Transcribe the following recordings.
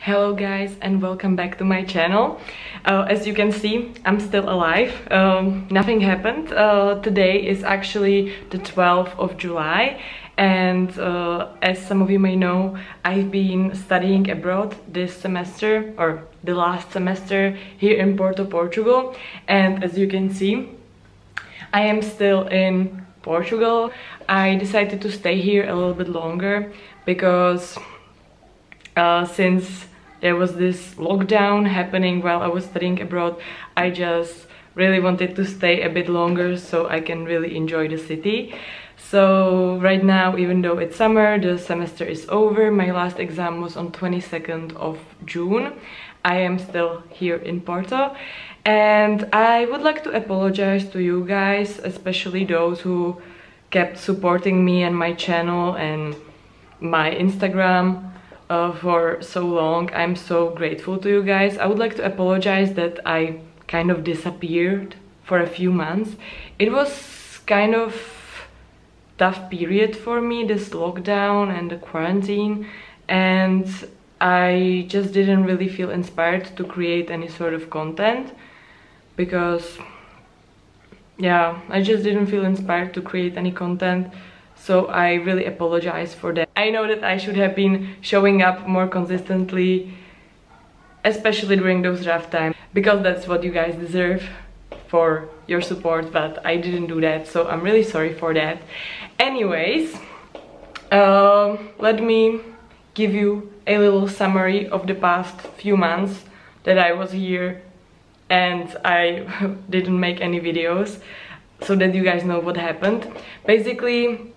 Hello guys and welcome back to my channel. As you can see, I'm still alive. Nothing happened. Today is actually the 12th of July and as some of you may know, I've been studying abroad this semester, or the last semester, here in Porto, Portugal. And as you can see, I am still in Portugal. I decided to stay here a little bit longer because since there was this lockdown happening while I was studying abroad, I just really wanted to stay a bit longer so I can really enjoy the city. So right now, even though it's summer, the semester is over. My last exam was on 22nd of June. I am still here in Porto and I would like to apologize to you guys, especially those who kept supporting me and my channel and my Instagram for so long. I'm so grateful to you guys. I would like to apologize that I kind of disappeared for a few months. It was kind of tough period for me, this lockdown and the quarantine, and I just didn't really feel inspired to create any sort of content because yeah, I just didn't feel inspired to create any content. So I really apologize for that. I know that I should have been showing up more consistently, especially during those rough times, because that's what you guys deserve for your support, but I didn't do that, so I'm really sorry for that. Anyways, let me give you a little summary of the past few months that I was here and I didn't make any videos, so that you guys know what happened. Basically,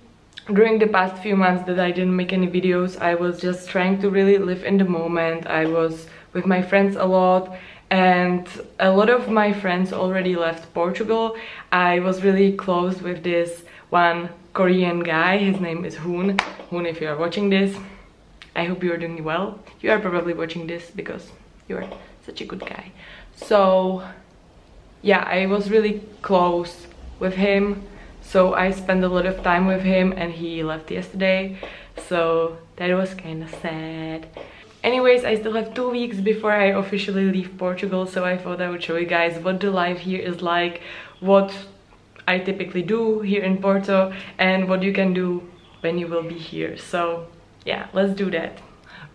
during the past few months that I didn't make any videos, I was just trying to really live in the moment. I was with my friends a lot and a lot of my friends already left Portugal. I was really close with this one Korean guy. His name is Hoon. Hoon, if you are watching this, I hope you are doing well. You are probably watching this because you are such a good guy. So yeah, I was really close with him. So I spent a lot of time with him and he left yesterday, so that was kind of sad. Anyways, I still have 2 weeks before I officially leave Portugal, so I thought I would show you guys what the life here is like, what I typically do here in Porto, and what you can do when you will be here. So yeah, let's do that.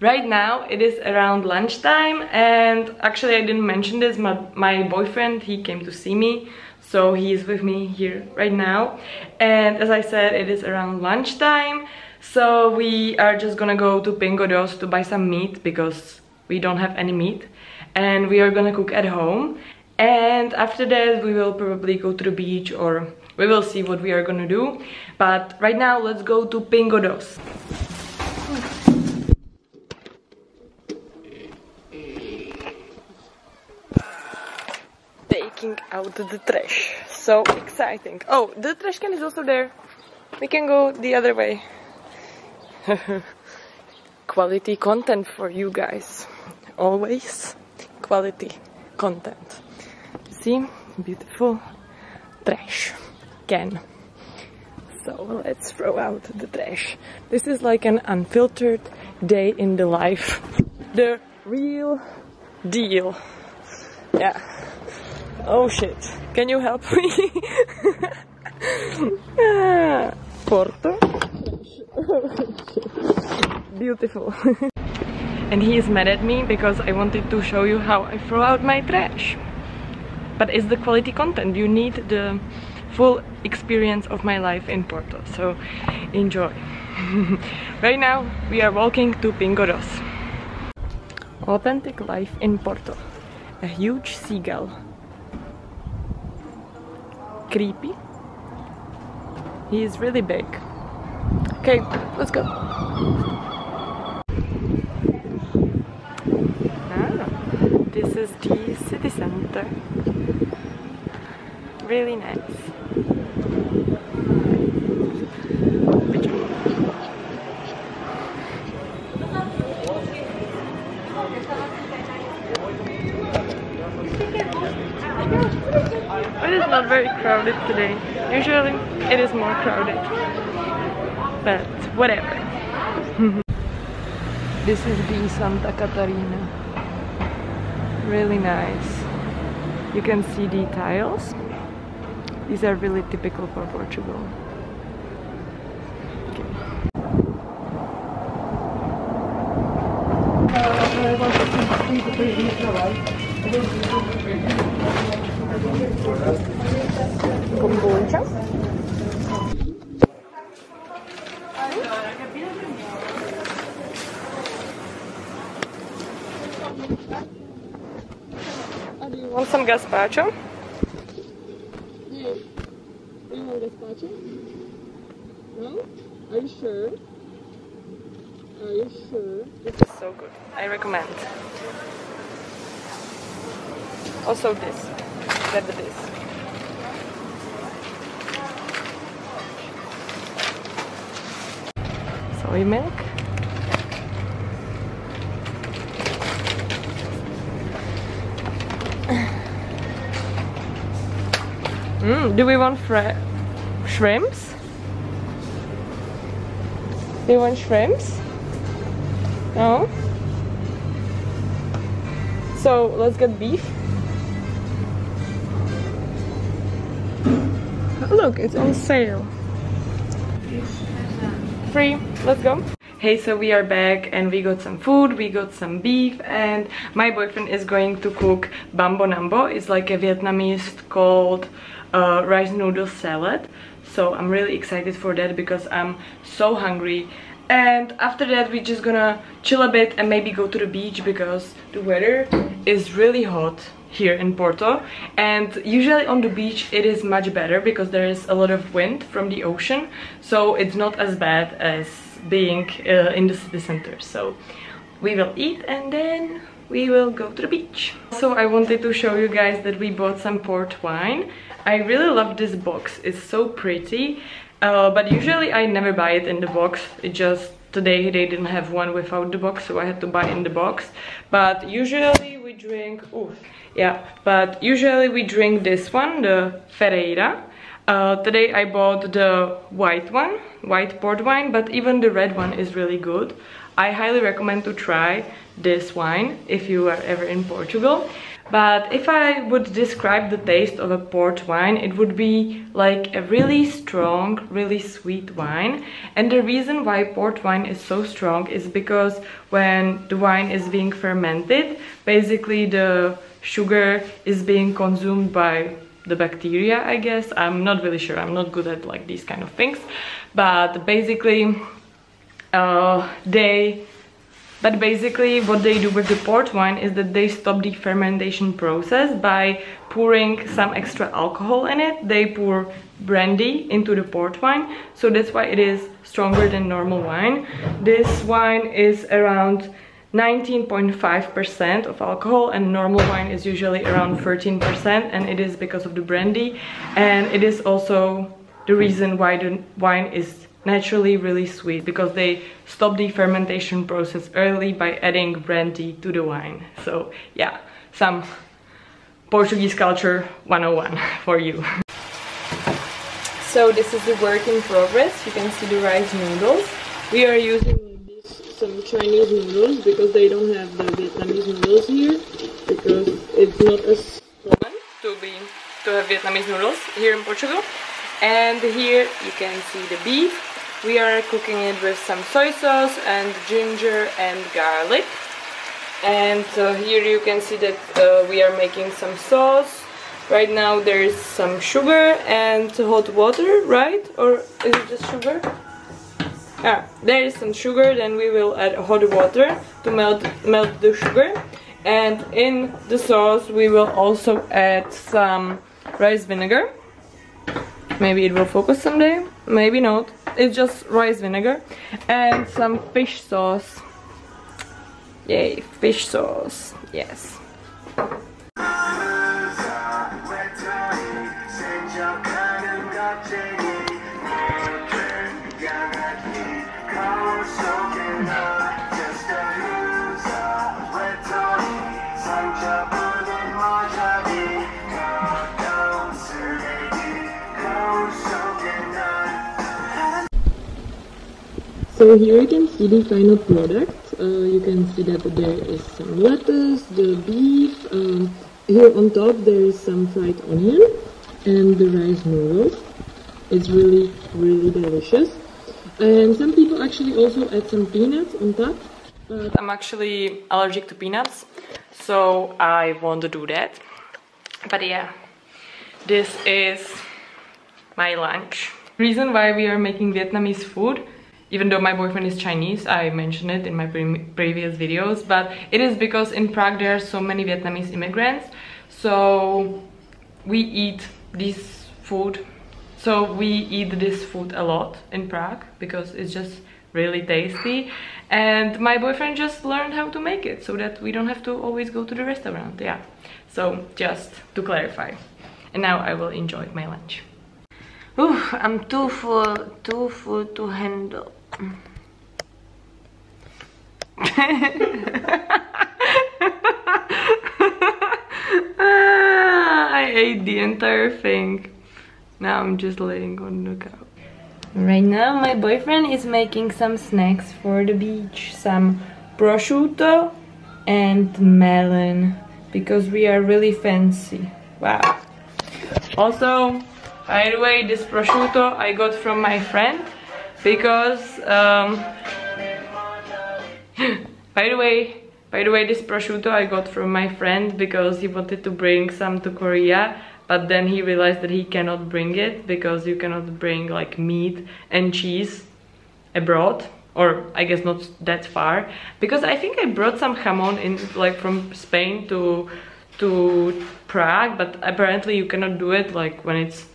Right now it is around lunchtime and actually I didn't mention this, my boyfriend, he came to see me. So he's with me here right now, and as I said, it is around lunchtime, so we are just gonna go to Pingo Doce to buy some meat because we don't have any meat, and we are gonna cook at home, and after that we will probably go to the beach, or we will see what we are gonna do. But right now let's go to Pingo Doce. Taking out the trash. So exciting. Oh, the trash can is also there. We can go the other way. Quality content for you guys. Always quality content. See? Beautiful trash can. So let's throw out the trash. This is like an unfiltered day in the life. The real deal. Yeah. Oh shit, can you help me? Porto. Beautiful. And he is mad at me because I wanted to show you how I throw out my trash. But it's the quality content, you need the full experience of my life in Porto, so enjoy. Right now we are walking to Pingo Doce. Authentic life in Porto. A huge seagull. Creepy. He is really big. Okay, let's go. This is the city center. Really nice. It is not very crowded today. Usually it is more crowded. But whatever. This is the Santa Catarina. Really nice. You can see the tiles. These are really typical for Portugal. Kombucha. Do you want some gazpacho? Yeah. Do you want gazpacho? No? Are you sure? Are you sure? This is so good. I recommend. Also this. Get this. Soy milk. Do we want shrimps? Do you want shrimps? No? So let's get beef. Look, it's on sale. Free. Let's go. Hey, so we are back and we got some food, we got some beef, and my boyfriend is going to cook bambo nambo. It's like a Vietnamese called rice noodle salad. So I'm really excited for that because I'm so hungry. And after that we're just gonna chill a bit and maybe go to the beach because the weather is really hot here in Porto, and usually on the beach it is much better because there is a lot of wind from the ocean, so it's not as bad as being in the city center. So we will eat and then we will go to the beach. So I wanted to show you guys that we bought some port wine. I really love this box, it's so pretty, but usually I never buy it in the box. It just today they didn't have one without the box, so I had to buy in the box. But usually we drink usually we drink this one, the Ferreira. Today I bought the white port wine, but even the red one is really good. I highly recommend to try this wine if you are ever in Portugal. But if I would describe the taste of a port wine, it would be like a really strong, really sweet wine. And the reason why port wine is so strong is because when the wine is being fermented, basically the sugar is being consumed by the bacteria, I guess. I'm not really sure, I'm not good at like these kind of things. But basically what they do with the port wine is that they stop the fermentation process by pouring some extra alcohol in it. They pour brandy into the port wine, so that's why it is stronger than normal wine. This wine is around 19.5% of alcohol, and normal wine is usually around 13%, and it is because of the brandy, and it is also the reason why the wine is naturally really sweet, because they stop the fermentation process early by adding brandy to the wine. So yeah, some Portuguese culture 101 for you. So this is the work in progress. You can see the rice noodles. We are using some Chinese noodles because they don't have the Vietnamese noodles here, because it's not as common to have Vietnamese noodles here in Portugal. And here you can see the beef. We are cooking it with some soy sauce and ginger and garlic. And here you can see that we are making some sauce. Right now there is some sugar and hot water, right? Or is it just sugar? Yeah, there is some sugar, then we will add hot water to melt the sugar. And in the sauce we will also add some rice vinegar. Maybe it will focus someday, maybe not. It's just rice vinegar and some fish sauce. Yay, fish sauce, yes. So here you can see the final product. You can see that there is some lettuce, the beef. Here on top there is some fried onion and the rice noodles. It's really, really delicious. And some people actually also add some peanuts on top. But I'm actually allergic to peanuts, so I won't do that. But yeah, this is my lunch. Reason why we are making Vietnamese food, even though my boyfriend is Chinese, I mentioned it in my previous videos, but it is because in Prague there are so many Vietnamese immigrants, so we eat this food. So we eat this food a lot in Prague because it's just really tasty, and my boyfriend just learned how to make it so that we don't have to always go to the restaurant. Yeah, so just to clarify. And now I will enjoy my lunch. Ooh, I'm too full to handle. I ate the entire thing. Now I'm just laying on the couch. Right now my boyfriend is making some snacks for the beach. Some prosciutto and melon, because we are really fancy. Wow. Also, by the way, this prosciutto I got from my friend because by the way, this prosciutto I got from my friend because he wanted to bring some to Korea, but then he realized that he cannot bring it because you cannot bring like meat and cheese abroad, or I guess not that far, because I think I brought some jamon in like from Spain to Prague, but apparently you cannot do it like when it's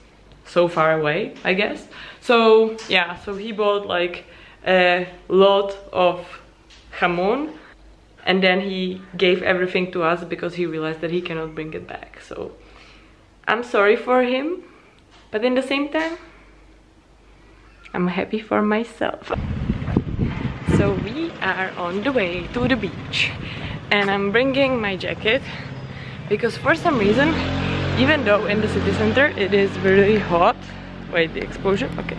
so far away, I guess. So yeah, so he bought like a lot of jamon, and then he gave everything to us because he realized that he cannot bring it back. So I'm sorry for him, but in the same time I'm happy for myself. So we are on the way to the beach, and I'm bringing my jacket because for some reason, even though in the city center it is really hot, wait, the exposure, okay,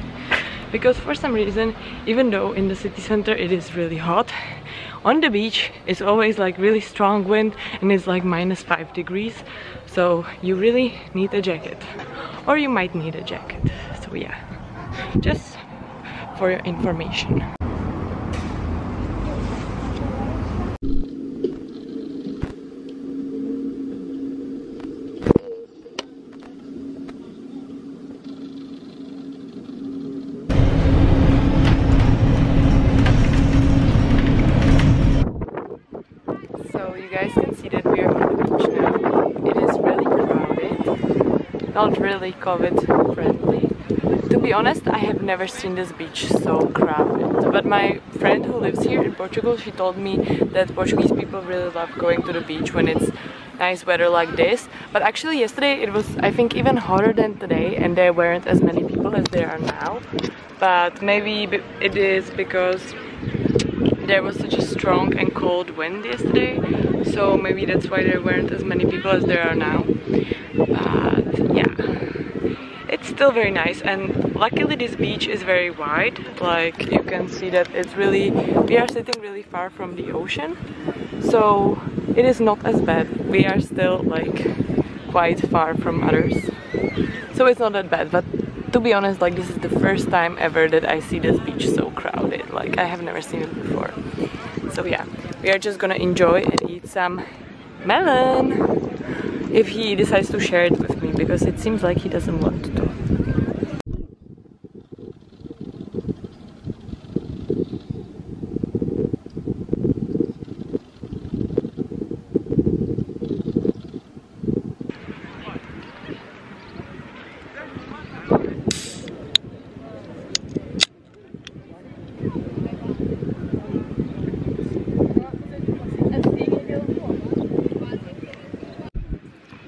because for some reason, even though in the city center it is really hot, on the beach it's always like really strong wind and it's like -5 degrees, so you really need a jacket, or you might need a jacket. So yeah, just for your information. Not really COVID friendly. To be honest, I have never seen this beach so crowded. But my friend who lives here in Portugal, she told me that Portuguese people really love going to the beach when it's nice weather like this. But actually yesterday it was, I think, even hotter than today, and there weren't as many people as there are now. But maybe it is because there was such a strong and cold wind yesterday, so maybe that's why there weren't as many people as there are now. But yeah, it's still very nice, and luckily this beach is very wide. Like you can see that it's really, we are sitting really far from the ocean, so it is not as bad. We are still like quite far from others, so it's not that bad. But to be honest, like this is the first time ever that I see this beach so crowded. Like I have never seen it before. So yeah, we are just gonna enjoy and eat some melon, if he decides to share it with me, because it seems like he doesn't want to.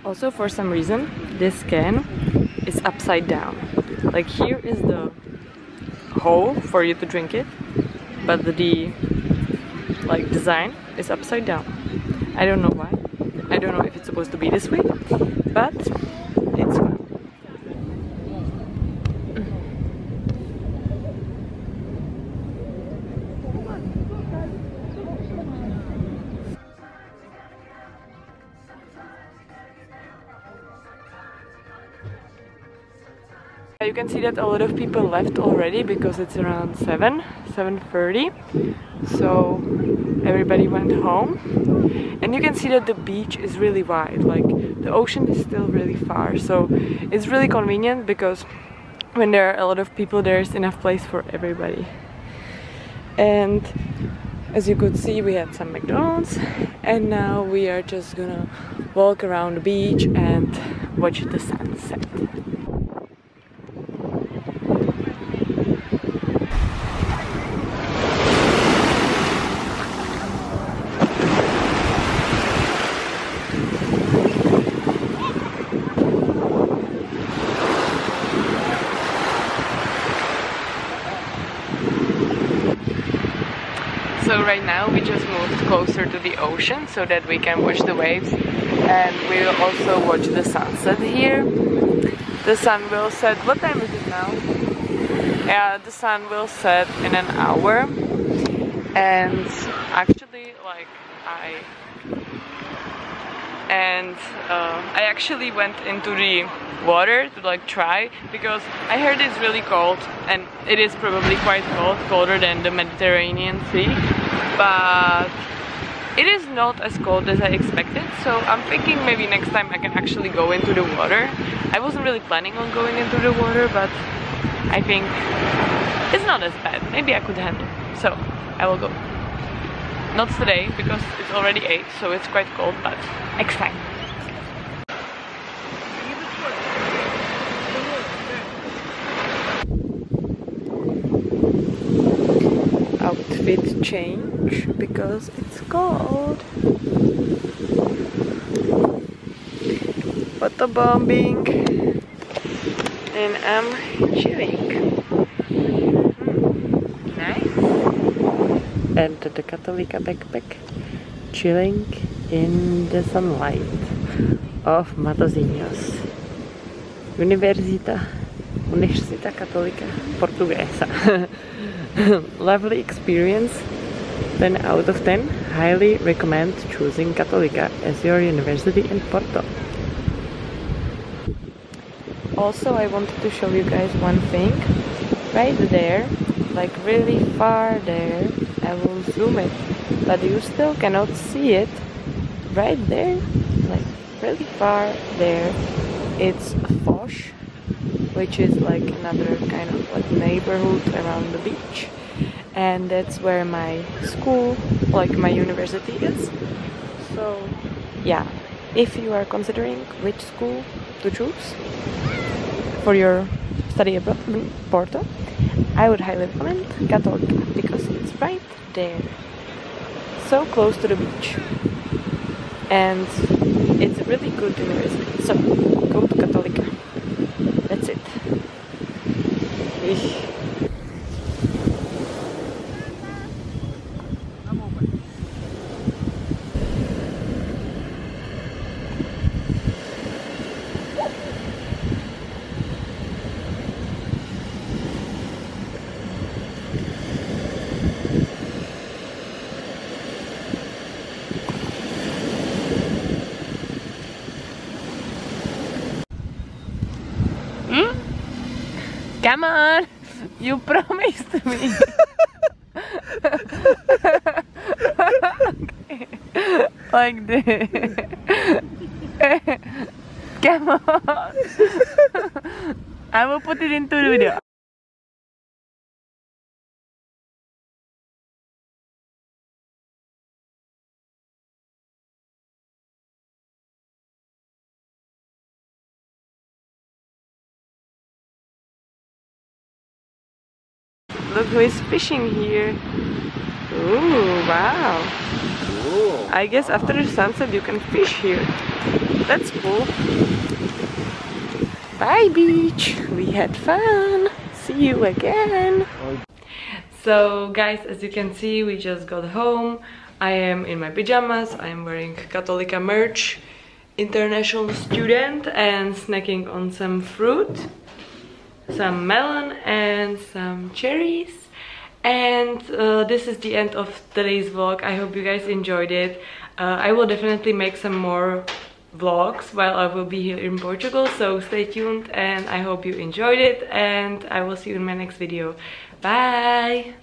Also, for some reason, this can is upside down. Like here is the hole for you to drink it, but the like design is upside down. I don't know why. I don't know if it's supposed to be this way, but it's fun. You can see that a lot of people left already because it's around 7:30, so everybody went home. And you can see that the beach is really wide, like the ocean is still really far, so it's really convenient because when there are a lot of people, there's enough place for everybody. And as you could see, we had some McDonald's, and now we are just gonna walk around the beach and watch the sunset. So right now we just moved closer to the ocean so that we can watch the waves, and we'll also watch the sunset here. The sun will set, what time is it now? Yeah, the sun will set in an hour, and actually like I actually went into the water to like try, because I heard it's really cold, and it is probably quite cold, colder than the Mediterranean Sea, but it is not as cold as I expected, so I'm thinking maybe next time I can actually go into the water. I wasn't really planning on going into the water, but I think it's not as bad. Maybe I could handle it, so I will go. Not today, because it's already 8, so it's quite cold, but next time. Outfit change because it's cold. Photobombing, and I'm chilling. Nice. And the Cattolica backpack, chilling in the sunlight of Matosinhos. Università Cattolica Portuguesa. Lovely experience, 10 out of 10. Highly recommend choosing Cattolica as your university in Porto. Also, I wanted to show you guys one thing. Right there, like really far there, I will zoom it, but you still cannot see it. Right there, like really far there, it's a Foch, which is like another kind of like neighborhood around the beach, and that's where my school, like my university is. So yeah, if you are considering which school to choose for your study abroad in Porto, I would highly recommend Cattolica because it's right there, so close to the beach, and it's a really good university, so go to Cattolica. That's it. Come on, you promised me. Okay. Like this. Come on. I will put it into the video. Look who is fishing here. Ooh, wow. Ooh. I guess after the sunset you can fish here. That's cool. Bye beach. We had fun. See you again. So guys, as you can see, we just got home. I am in my pajamas. I am wearing Cattolica merch, international student, and snacking on some fruit. Some melon and some cherries, and this is the end of today's vlog. I hope you guys enjoyed it. I will definitely make some more vlogs while I will be here in Portugal, so stay tuned and I hope you enjoyed it, and I will see you in my next video. Bye!